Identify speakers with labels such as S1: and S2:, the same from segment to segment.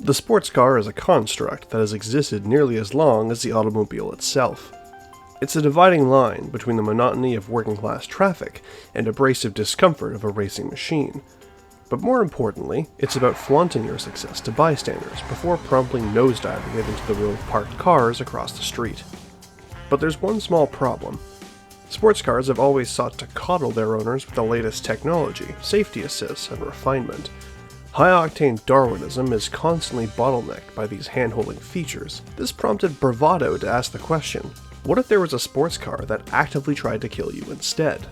S1: The sports car is a construct that has existed nearly as long as the automobile itself. It's a dividing line between the monotony of working-class traffic and abrasive discomfort of a racing machine. But more importantly, it's about flaunting your success to bystanders before promptly nosediving it into the row of parked cars across the street. But there's one small problem. Sports cars have always sought to coddle their owners with the latest technology, safety assists, and refinement. High-octane Darwinism is constantly bottlenecked by these hand-holding features. This prompted Bravado to ask the question, what if there was a sports car that actively tried to kill you instead?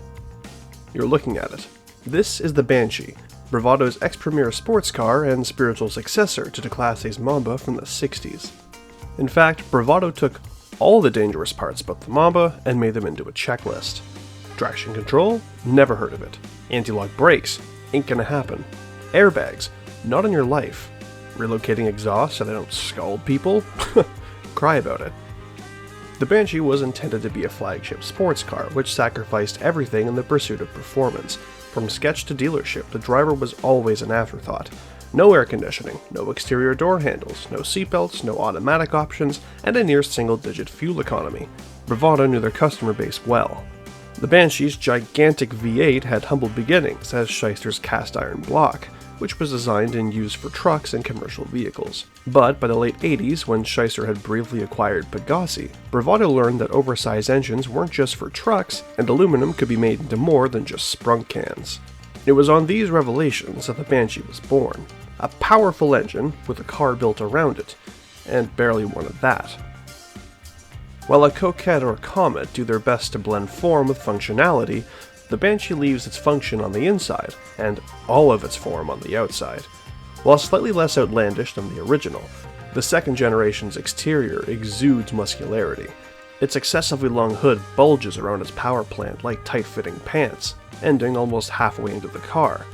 S1: You're looking at it. This is the Banshee, Bravado's ex-premier sports car and spiritual successor to the Class A's Mamba from the 60s. In fact, Bravado took all the dangerous parts about the Mamba and made them into a checklist. Traction control? Never heard of it. Anti-lock brakes? Ain't gonna happen. Airbags? Not in your life. Relocating exhaust so they don't scald people? Cry about it. The Banshee was intended to be a flagship sports car, which sacrificed everything in the pursuit of performance. From sketch to dealership, the driver was always an afterthought. No air conditioning, no exterior door handles, no seatbelts, no automatic options, and a near single-digit fuel economy. Bravado knew their customer base well. The Banshee's gigantic V8 had humble beginnings as Shyster's cast-iron block, which was designed and used for trucks and commercial vehicles. But by the late 80s, when Shyster had briefly acquired Pegassi, Bravado learned that oversized engines weren't just for trucks, and aluminum could be made into more than just sprunk cans. It was on these revelations that the Banshee was born. A powerful engine with a car built around it, and barely one at that. While a Coquette or Comet do their best to blend form with functionality, the Banshee leaves its function on the inside, and all of its form on the outside. While slightly less outlandish than the original, the second generation's exterior exudes muscularity. Its excessively long hood bulges around its power plant like tight-fitting pants, ending almost halfway into the car.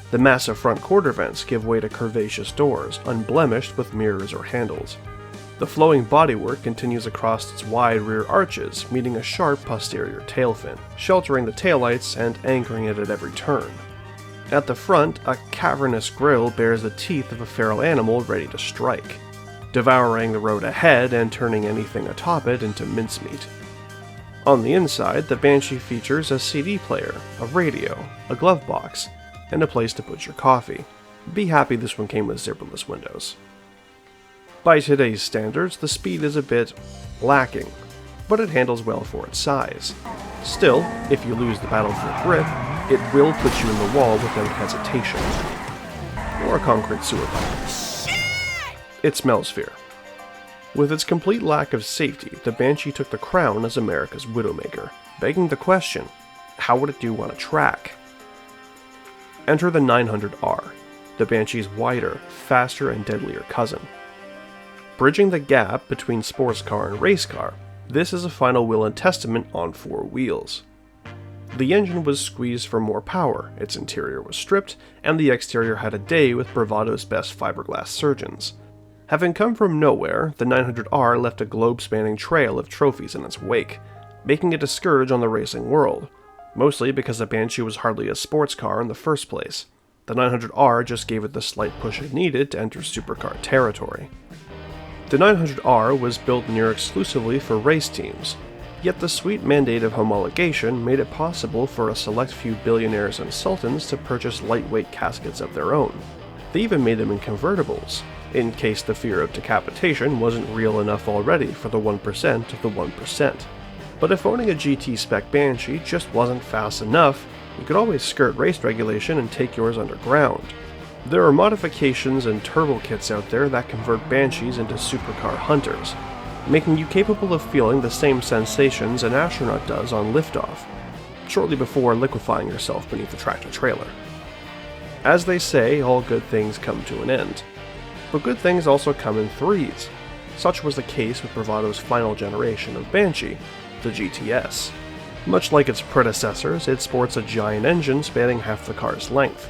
S1: The massive front quarter vents give way to curvaceous doors, unblemished with mirrors or handles. The flowing bodywork continues across its wide rear arches, meeting a sharp posterior tail fin, sheltering the taillights and anchoring it at every turn. At the front, a cavernous grille bears the teeth of a feral animal ready to strike, devouring the road ahead and turning anything atop it into mincemeat. On the inside, the Banshee features a CD player, a radio, a glove box, and a place to put your coffee. Be happy this one came with zipperless windows. By today's standards, the speed is a bit lacking, but it handles well for its size. Still, if you lose the battle for grip, it will put you in the wall without hesitation. Or a concrete sewer pipe. It smells fear. With its complete lack of safety, the Banshee took the crown as America's Widowmaker, begging the question, how would it do on a track? Enter the 900R, the Banshee's wider, faster, and deadlier cousin. Bridging the gap between sports car and race car, this is a final will and testament on four wheels. The engine was squeezed for more power, its interior was stripped, and the exterior had a day with Bravado's best fiberglass surgeons. Having come from nowhere, the 900R left a globe-spanning trail of trophies in its wake, making it a scourge on the racing world. Mostly because the Banshee was hardly a sports car in the first place. The 900R just gave it the slight push it needed to enter supercar territory. The 900R was built near exclusively for race teams, yet the sweet mandate of homologation made it possible for a select few billionaires and sultans to purchase lightweight caskets of their own. They even made them in convertibles, in case the fear of decapitation wasn't real enough already for the 1% of the 1%. But if owning a GT-spec Banshee just wasn't fast enough, you could always skirt race regulation and take yours underground. There are modifications and turbo kits out there that convert Banshees into supercar hunters, making you capable of feeling the same sensations an astronaut does on liftoff, shortly before liquefying yourself beneath a tractor-trailer. As they say, all good things come to an end. But good things also come in threes. Such was the case with Bravado's final generation of Banshee, the GTS. Much like its predecessors, it sports a giant engine spanning half the car's length.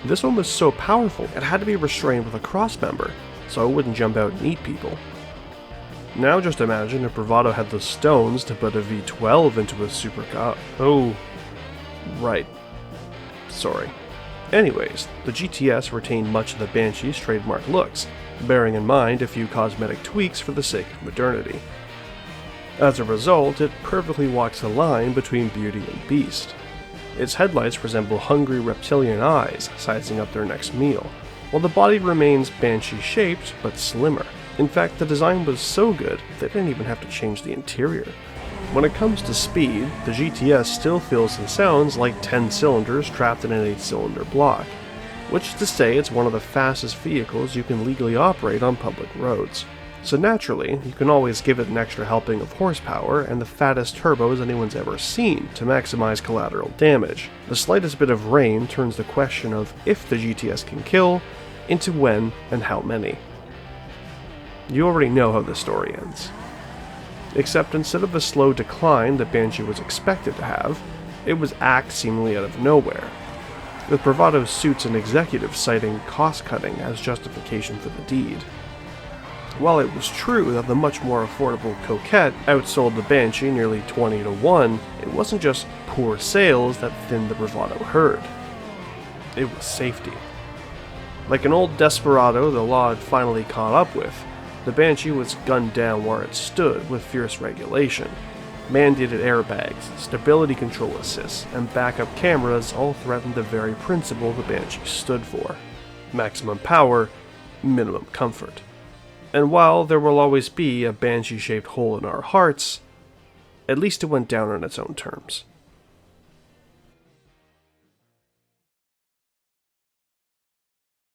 S1: This one was so powerful, it had to be restrained with a crossmember, so it wouldn't jump out and eat people. Now just imagine if Bravado had the stones to put a V12 into a supercar. Oh, right. Sorry. Anyways, the GTS retained much of the Banshee's trademark looks, bearing in mind a few cosmetic tweaks for the sake of modernity. As a result, it perfectly walks the line between beauty and beast. Its headlights resemble hungry reptilian eyes sizing up their next meal, while the body remains Banshee-shaped but slimmer. In fact, the design was so good they didn't even have to change the interior. When it comes to speed, the GTS still feels and sounds like 10 cylinders trapped in an 8-cylinder block, which is to say it's one of the fastest vehicles you can legally operate on public roads. So naturally, you can always give it an extra helping of horsepower and the fattest turbos anyone's ever seen to maximize collateral damage. The slightest bit of rain turns the question of if the GTS can kill into when and how many. You already know how the story ends. Except instead of the slow decline that Banshee was expected to have, it was axed seemingly out of nowhere, with Bravado's suits and executives citing cost-cutting as justification for the deed. While it was true that the much more affordable Coquette outsold the Banshee nearly 20-1, it wasn't just poor sales that thinned the Bravado herd. It was safety. Like an old desperado the law had finally caught up with, the Banshee was gunned down where it stood with fierce regulation. Mandated airbags, stability control assists, and backup cameras all threatened the very principle the Banshee stood for: maximum power, minimum comfort. And while there will always be a Banshee-shaped hole in our hearts, at least it went down on its own terms.